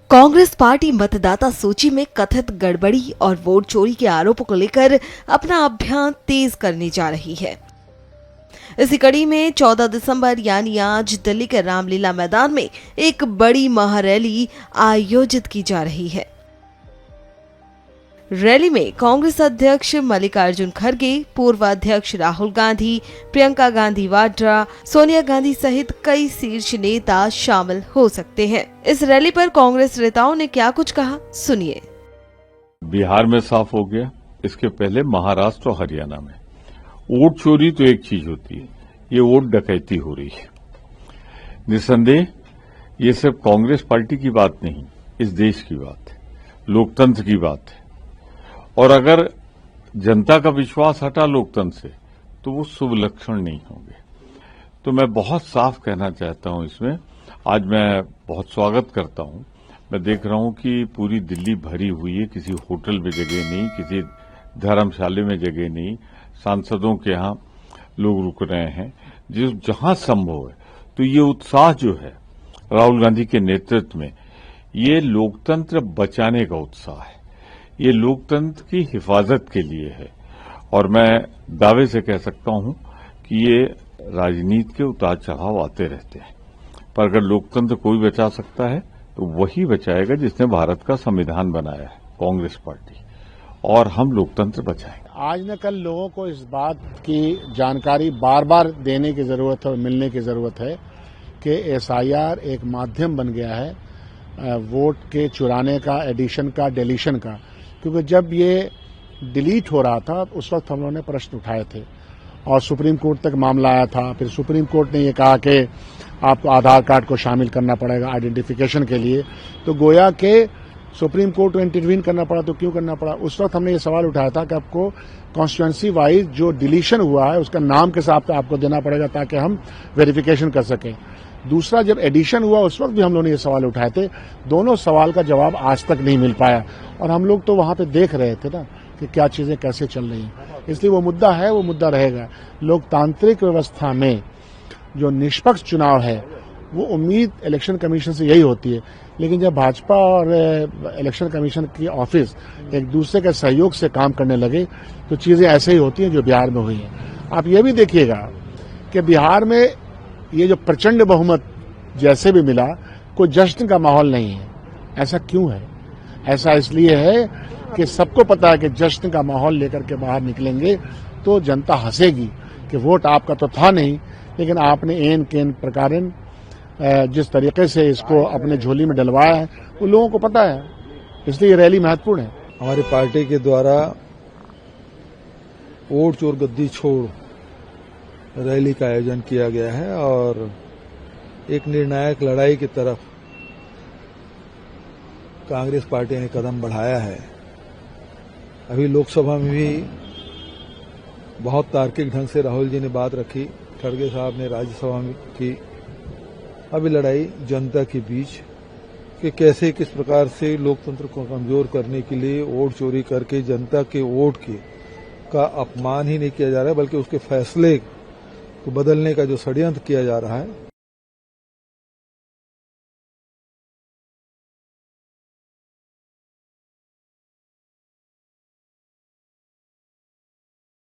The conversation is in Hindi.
कांग्रेस पार्टी मतदाता सूची में कथित गड़बड़ी और वोट चोरी के आरोपों को लेकर अपना अभियान तेज करने जा रही है। इसी कड़ी में 14 दिसंबर यानी आज दिल्ली के रामलीला मैदान में एक बड़ी महारैली आयोजित की जा रही है। रैली में कांग्रेस अध्यक्ष मल्लिकार्जुन खड़गे, पूर्व अध्यक्ष राहुल गांधी, प्रियंका गांधी वाड्रा, सोनिया गांधी सहित कई शीर्ष नेता शामिल हो सकते हैं। इस रैली पर कांग्रेस नेताओं ने क्या कुछ कहा, सुनिए। बिहार में साफ हो गया, इसके पहले महाराष्ट्र और हरियाणा में वोट चोरी तो एक चीज होती है, ये वोट डकैती हो रही है। निसंदेह ये सिर्फ कांग्रेस पार्टी की बात नहीं, इस देश की बात है, लोकतंत्र की बात है। और अगर जनता का विश्वास हटा लोकतंत्र से तो वो शुभ लक्षण नहीं होंगे। तो मैं बहुत साफ कहना चाहता हूं इसमें। आज मैं बहुत स्वागत करता हूं। मैं देख रहा हूं कि पूरी दिल्ली भरी हुई है, किसी होटल में जगह नहीं, किसी धर्मशाला में जगह नहीं, सांसदों के यहां लोग रुक रहे हैं। जहां संभव है तो ये उत्साह जो है राहुल गांधी के नेतृत्व में, ये लोकतंत्र बचाने का उत्साह है, ये लोकतंत्र की हिफाजत के लिए है। और मैं दावे से कह सकता हूं कि ये राजनीति के उतार चढ़ाव आते रहते हैं, पर अगर लोकतंत्र कोई बचा सकता है तो वही बचाएगा जिसने भारत का संविधान बनाया है, कांग्रेस पार्टी। और हम लोकतंत्र बचाएंगे। आज न कल लोगों को इस बात की जानकारी बार बार देने की जरूरत है और मिलने की जरूरत है कि एसआईआर एक माध्यम बन गया है वोट के चुराने का, एडिशन का, डिलीशन का। क्योंकि जब ये डिलीट हो रहा था उस वक्त हम लोगों ने प्रश्न उठाए थे और सुप्रीम कोर्ट तक मामला आया था। फिर सुप्रीम कोर्ट ने ये कहा कि आपको आधार कार्ड को शामिल करना पड़ेगा आइडेंटिफिकेशन के लिए। तो गोया के सुप्रीम कोर्ट को इंटरवीन करना पड़ा। तो क्यों करना पड़ा? उस वक्त हमने ये सवाल उठाया था कि आपको कॉन्स्टिट्यूएंसी वाइज जो डिलीशन हुआ है उसका नाम के साथ आपको देना पड़ेगा ताकि हम वेरिफिकेशन कर सकें। दूसरा, जब एडिशन हुआ उस वक्त भी हम लोगों ने ये सवाल उठाए थे। दोनों सवाल का जवाब आज तक नहीं मिल पाया और हम लोग तो वहां पे देख रहे थे ना कि क्या चीजें कैसे चल रही हैं। इसलिए वो मुद्दा है, वो मुद्दा रहेगा। लोकतांत्रिक व्यवस्था में जो निष्पक्ष चुनाव है वो उम्मीद इलेक्शन कमीशन से यही होती है। लेकिन जब भाजपा और इलेक्शन कमीशन की ऑफिस एक दूसरे के सहयोग से काम करने लगे तो चीजें ऐसे ही होती हैं जो बिहार में हुई है। आप ये भी देखिएगा कि बिहार में ये जो प्रचंड बहुमत जैसे भी मिला, कोई जश्न का माहौल नहीं है। ऐसा क्यों है? ऐसा इसलिए है कि सबको पता है कि जश्न का माहौल लेकर के बाहर निकलेंगे तो जनता हंसेगी कि वोट आपका तो था नहीं, लेकिन आपने एन केन प्रकारन जिस तरीके से इसको अपने झोली में डलवाया है वो लोगों को पता है। इसलिए ये रैली महत्वपूर्ण है। हमारी पार्टी के द्वारा वोट चोर गद्दी छोड़ रैली का आयोजन किया गया है और एक निर्णायक लड़ाई की तरफ कांग्रेस पार्टी ने कदम बढ़ाया है। अभी लोकसभा में भी बहुत तार्किक ढंग से राहुल जी ने बात रखी, खड़गे साहब ने राज्यसभा में की। अभी लड़ाई जनता के बीच कि कैसे किस प्रकार से लोकतंत्र को कमजोर करने के लिए वोट चोरी करके जनता के वोट का अपमान ही नहीं किया जा रहा है, बल्कि उसके फैसले को बदलने का जो षड्यंत्र किया जा रहा है